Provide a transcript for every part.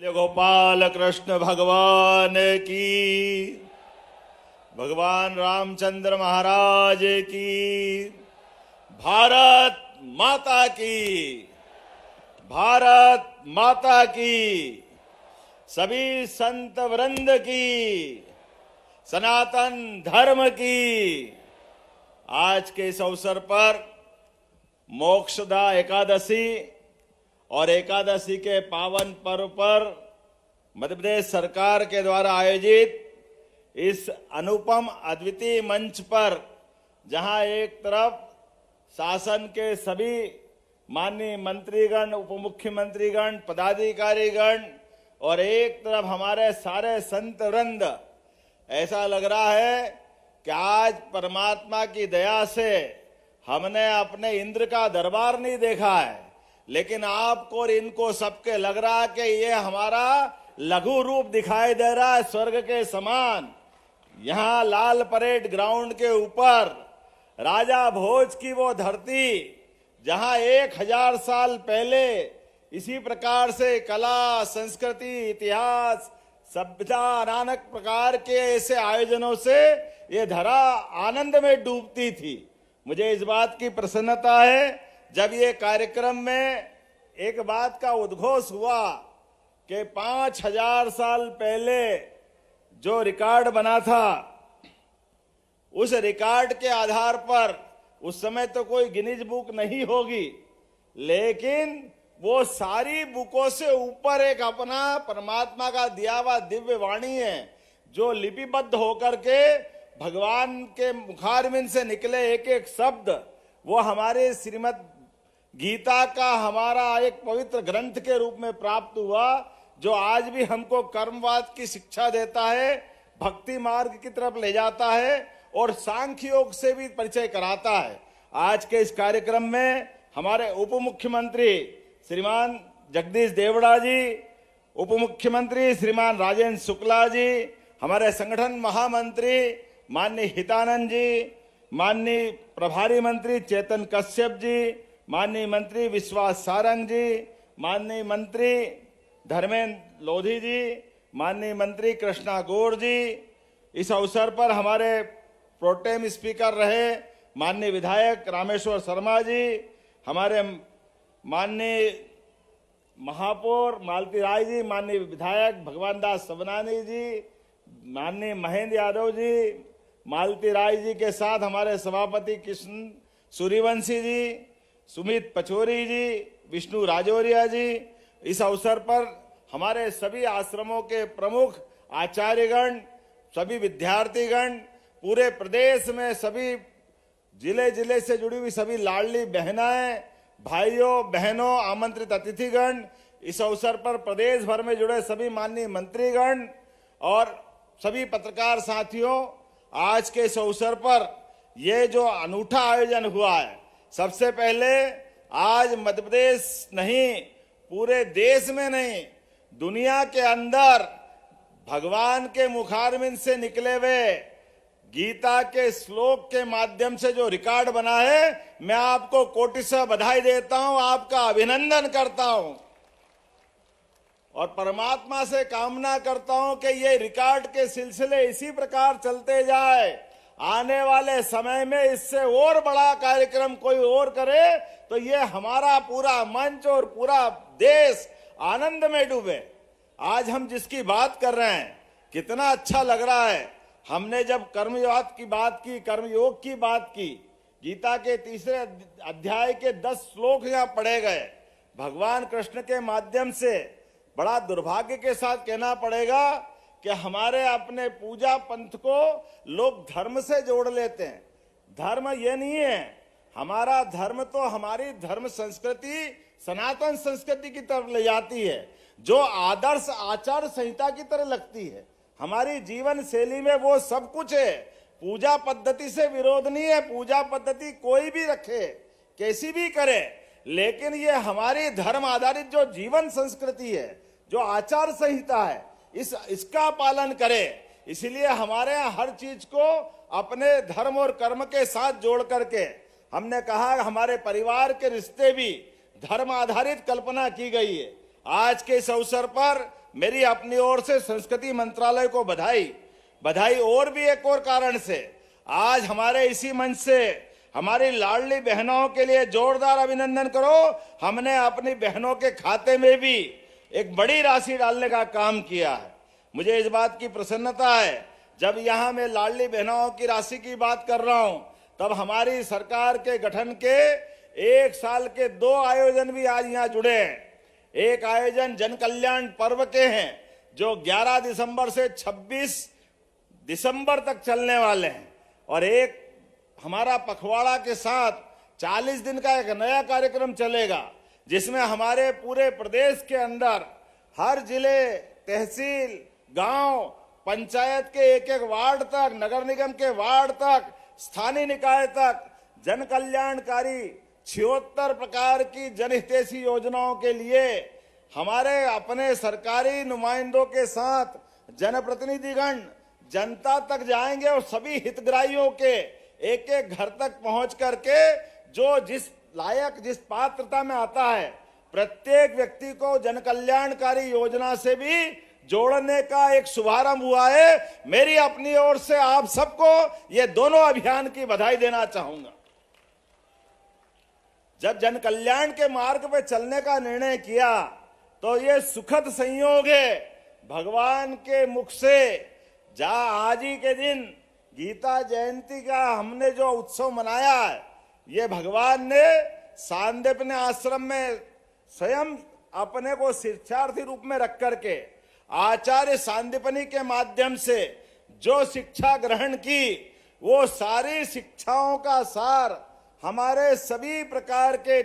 बोले गोपाल कृष्ण भगवान की, भगवान रामचंद्र महाराज की, भारत माता की, भारत माता की, सभी संत वृंद की, सनातन धर्म की। आज के इस अवसर पर मोक्षदा एकादशी और एकादशी के पावन पर्व पर मध्य प्रदेश सरकार के द्वारा आयोजित इस अनुपम अद्वितीय मंच पर, जहां एक तरफ शासन के सभी माननीय मंत्रीगण, उप मुख्यमंत्रीगण, पदाधिकारीगण और एक तरफ हमारे सारे संत वृंद, ऐसा लग रहा है कि आज परमात्मा की दया से हमने अपने इंद्र का दरबार नहीं देखा है, लेकिन आपको और इनको सबके लग रहा है कि ये हमारा लघु रूप दिखाई दे रहा है स्वर्ग के समान। यहां लाल परेड ग्राउंड के ऊपर राजा भोज की वो धरती, जहां 1000 साल पहले इसी प्रकार से कला, संस्कृति, इतिहास, सभ्यता, नानक प्रकार के ऐसे आयोजनों से ये धरा आनंद में डूबती थी। मुझे इस बात की प्रसन्नता है जब ये कार्यक्रम में एक बात का उद्घोष हुआ कि 5000 साल पहले जो रिकॉर्ड बना था, उस रिकॉर्ड के आधार पर, उस समय तो कोई गिनीज बुक नहीं होगी, लेकिन वो सारी बुकों से ऊपर एक अपना परमात्मा का दिया हुआ दिव्य वाणी है, जो लिपिबद्ध होकर के भगवान के मुखारविंद से निकले एक एक शब्द, वो हमारे श्रीमद् गीता का हमारा एक पवित्र ग्रंथ के रूप में प्राप्त हुआ, जो आज भी हमको कर्मवाद की शिक्षा देता है, भक्ति मार्ग की तरफ ले जाता है और सांख्य योग से भी परिचय कराता है। आज के इस कार्यक्रम में हमारे उप मुख्यमंत्री श्रीमान जगदीश देवड़ा जी, उप मुख्यमंत्री श्रीमान राजेंद्र शुक्ला जी, हमारे संगठन महामंत्री माननीय हितानंद जी, माननीय प्रभारी मंत्री चेतन कश्यप जी, माननीय मंत्री विश्वास सारंग जी, माननीय मंत्री धर्मेंद्र लोधी जी, माननीय मंत्री कृष्णा गौर जी, इस अवसर पर हमारे प्रोटेम स्पीकर रहे माननीय विधायक रामेश्वर शर्मा जी, हमारे माननीय महापौर मालती राय जी, माननीय विधायक भगवान दास सबनानी जी, माननीय महेंद्र यादव जी, मालती राय जी के साथ हमारे सभापति कृष्ण सूर्यवंशी जी, सुमित पचौरी जी, विष्णु राजौरिया जी। इस अवसर पर हमारे सभी आश्रमों के प्रमुख आचार्यगण, सभी विद्यार्थीगण, पूरे प्रदेश में सभी जिले जिले से जुड़ी हुई सभी लाडली बहनाएं, भाइयों बहनों, आमंत्रित अतिथिगण, इस अवसर पर प्रदेश भर में जुड़े सभी माननीय मंत्रीगण और सभी पत्रकार साथियों, आज के इस अवसर पर ये जो अनूठा आयोजन हुआ है, सबसे पहले आज मध्य प्रदेश नहीं, पूरे देश में नहीं, दुनिया के अंदर भगवान के मुखारविंद से निकले हुए गीता के श्लोक के माध्यम से जो रिकॉर्ड बना है, मैं आपको कोटि से बधाई देता हूं, आपका अभिनंदन करता हूं और परमात्मा से कामना करता हूं कि ये रिकॉर्ड के सिलसिले इसी प्रकार चलते जाए। आने वाले समय में इससे और बड़ा कार्यक्रम कोई और करे तो ये हमारा पूरा मंच और पूरा देश आनंद में डूबे। आज हम जिसकी बात कर रहे हैं, कितना अच्छा लग रहा है। हमने जब कर्मयोग की बात की, कर्मयोग की बात की, गीता के 3 अध्याय के 10 श्लोक यहाँ पढ़े गए भगवान कृष्ण के माध्यम से। बड़ा दुर्भाग्य के साथ कहना पड़ेगा कि हमारे अपने पूजा पंथ को लोग धर्म से जोड़ लेते हैं। धर्म ये नहीं है, हमारा धर्म तो हमारी धर्म संस्कृति, सनातन संस्कृति की तरफ ले जाती है, जो आदर्श आचार संहिता की तरह लगती है। हमारी जीवन शैली में वो सब कुछ है। पूजा पद्धति से विरोध नहीं है, पूजा पद्धति कोई भी रखे, कैसी भी करे, लेकिन ये हमारी धर्म आधारित जो जीवन संस्कृति है, जो आचार संहिता है, इसका पालन करे। इसलिए हमारे यहाँ हर चीज को अपने धर्म और कर्म के साथ जोड़ करके हमने कहा, हमारे परिवार के रिश्ते भी धर्म आधारित कल्पना की गई है। आज के इस अवसर पर मेरी अपनी ओर से संस्कृति मंत्रालय को बधाई और भी एक और कारण से। आज हमारे इसी मंच से हमारी लाडली बहनों के लिए जोरदार अभिनंदन करो। हमने अपनी बहनों के खाते में भी एक बड़ी राशि डालने का काम किया है। मुझे इस बात की प्रसन्नता है, जब यहाँ मैं लाडली बहनों की राशि की बात कर रहा हूं, तब हमारी सरकार के गठन के 1 साल के 2 आयोजन भी आज यहाँ जुड़े हैं। एक आयोजन जन कल्याण पर्व के हैं, जो 11 दिसंबर से 26 दिसंबर तक चलने वाले हैं, और एक हमारा पखवाड़ा के साथ 40 दिन का एक नया कार्यक्रम चलेगा, जिसमें हमारे पूरे प्रदेश के अंदर हर जिले, तहसील, गांव, पंचायत के एक वार्ड तक, नगर निगम के वार्ड तक, स्थानीय निकाय तक जन कल्याणकारी 76 प्रकार की जनहितैषी योजनाओं के लिए हमारे अपने सरकारी नुमाइंदों के साथ जनप्रतिनिधिगण जनता तक जाएंगे और सभी हितग्राहियों के एक घर तक पहुंच करके जो जिस लायक, जिस पात्रता में आता है, प्रत्येक व्यक्ति को जन कल्याणकारी योजना से भी जोड़ने का एक शुभारंभ हुआ है। मेरी अपनी ओर से आप सबको ये दोनों अभियान की बधाई देना चाहूंगा। जब जन कल्याण के मार्ग पे चलने का निर्णय किया, तो ये सुखद संयोग है भगवान के मुख से, जहां आज ही के दिन गीता जयंती का हमने जो उत्सव मनाया है, ये भगवान ने सांदीपनि आश्रम में स्वयं अपने को शिक्षार्थी रूप में रख करके आचार्य सांदीपनि के माध्यम से जो शिक्षा ग्रहण की, वो सारी शिक्षाओं का सार हमारे सभी प्रकार के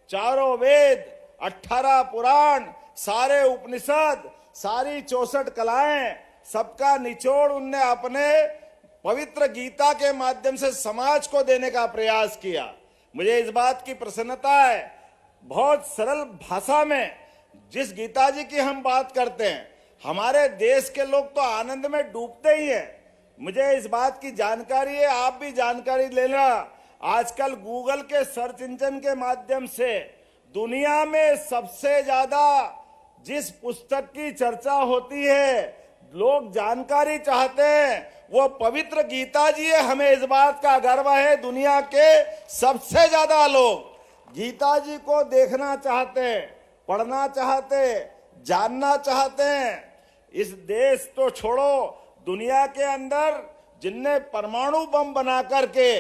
4 वेद, 18 पुराण, सारे उपनिषद, सारी 64 कलाएं, सबका निचोड़ उनने अपने पवित्र गीता के माध्यम से समाज को देने का प्रयास किया। मुझे इस बात की प्रसन्नता है, बहुत सरल भाषा में जिस गीता जी की हम बात करते हैं, हमारे देश के लोग तो आनंद में डूबते ही हैं। मुझे इस बात की जानकारी है, आप भी जानकारी लेना। आजकल गूगल के सर्च इंजन के माध्यम से दुनिया में सबसे ज्यादा जिस पुस्तक की चर्चा होती है, लोग जानकारी चाहते हैं, वो पवित्र गीता जी है। हमें इस बात का गर्व है, दुनिया के सबसे ज्यादा लोग गीता जी को देखना चाहते हैं, पढ़ना चाहते हैं, जानना चाहते हैं। इस देश तो छोड़ो, दुनिया के अंदर जिनने परमाणु बम बना करके,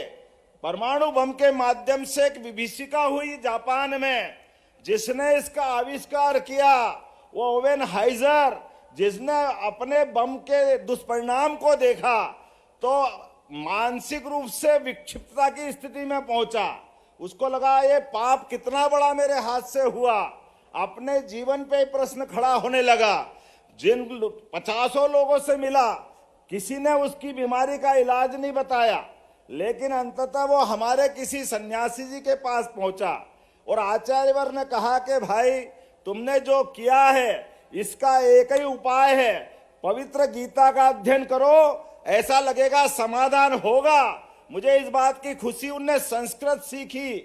परमाणु बम के माध्यम से एक विभीषिका हुई जापान में, जिसने इसका आविष्कार किया वो ओवेन हाइजर, जिसने अपने बम के दुष्परिणाम को देखा तो मानसिक रूप से विक्षिप्तता की स्थिति में पहुंचा। उसको लगा ये पाप कितना बड़ा मेरे हाथ से हुआ। अपने जीवन पे प्रश्न खड़ा होने लगा। जिन 50 लोगों से मिला, किसी ने उसकी बीमारी का इलाज नहीं बताया, लेकिन अंततः वो हमारे किसी सन्यासी जी के पास पहुंचा और आचार्यवर ने कहा कि भाई तुमने जो किया है, इसका एक ही उपाय है, पवित्र गीता का अध्ययन करो, ऐसा लगेगा समाधान होगा। मुझे इस बात की खुशी, उनने संस्कृत सीखी,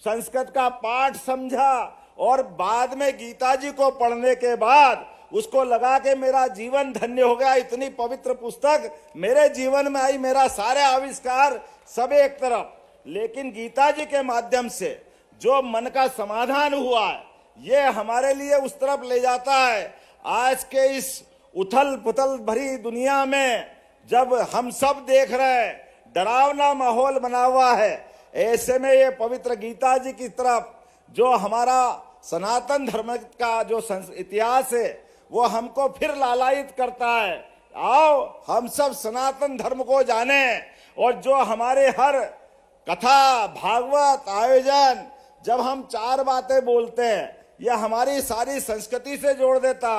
संस्कृत का पाठ समझा और बाद में गीता जी को पढ़ने के बाद उसको लगा कि मेरा जीवन धन्य हो गया। इतनी पवित्र पुस्तक मेरे जीवन में आई, मेरा सारे आविष्कार सब एक तरफ, लेकिन गीता जी के माध्यम से जो मन का समाधान हुआ है, ये हमारे लिए उस तरफ ले जाता है। आज के इस उथल पुथल भरी दुनिया में जब हम सब देख रहे हैं, डरावना माहौल बना हुआ है, ऐसे में ये पवित्र गीता जी की तरफ जो हमारा सनातन धर्म का जो इतिहास है, वो हमको फिर लालायित करता है। आओ हम सब सनातन धर्म को जाने, और जो हमारे हर कथा, भागवत आयोजन, जब हम 4 बातें बोलते हैं, यह हमारी सारी संस्कृति से जोड़ देता।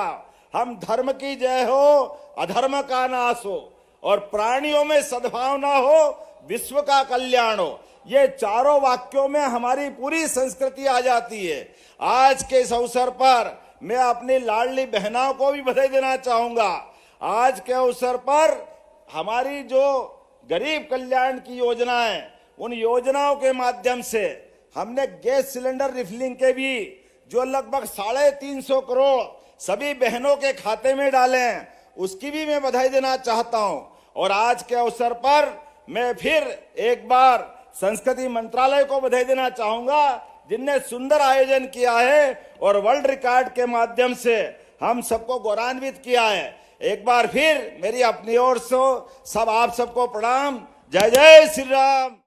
हम धर्म की जय हो, अधर्म का नाश हो, और प्राणियों में सद्भावना हो, विश्व का कल्याण हो। ये चारों वाक्यों में हमारी पूरी संस्कृति आ जाती है। आज के इस अवसर पर मैं अपनी लाडली बहनों को भी बधाई देना चाहूंगा। आज के अवसर पर हमारी जो गरीब कल्याण की योजना है, उन योजनाओं के माध्यम से हमने गैस सिलेंडर रिफिलिंग के भी जो लगभग 350 करोड़ सभी बहनों के खाते में डालें, उसकी भी मैं बधाई देना चाहता हूं। और आज के अवसर पर मैं फिर एक बार संस्कृति मंत्रालय को बधाई देना चाहूंगा, जिनने सुंदर आयोजन किया है और वर्ल्ड रिकॉर्ड के माध्यम से हम सबको गौरवान्वित किया है। एक बार फिर मेरी अपनी ओर से सब आप सबको प्रणाम। जय जय श्री राम।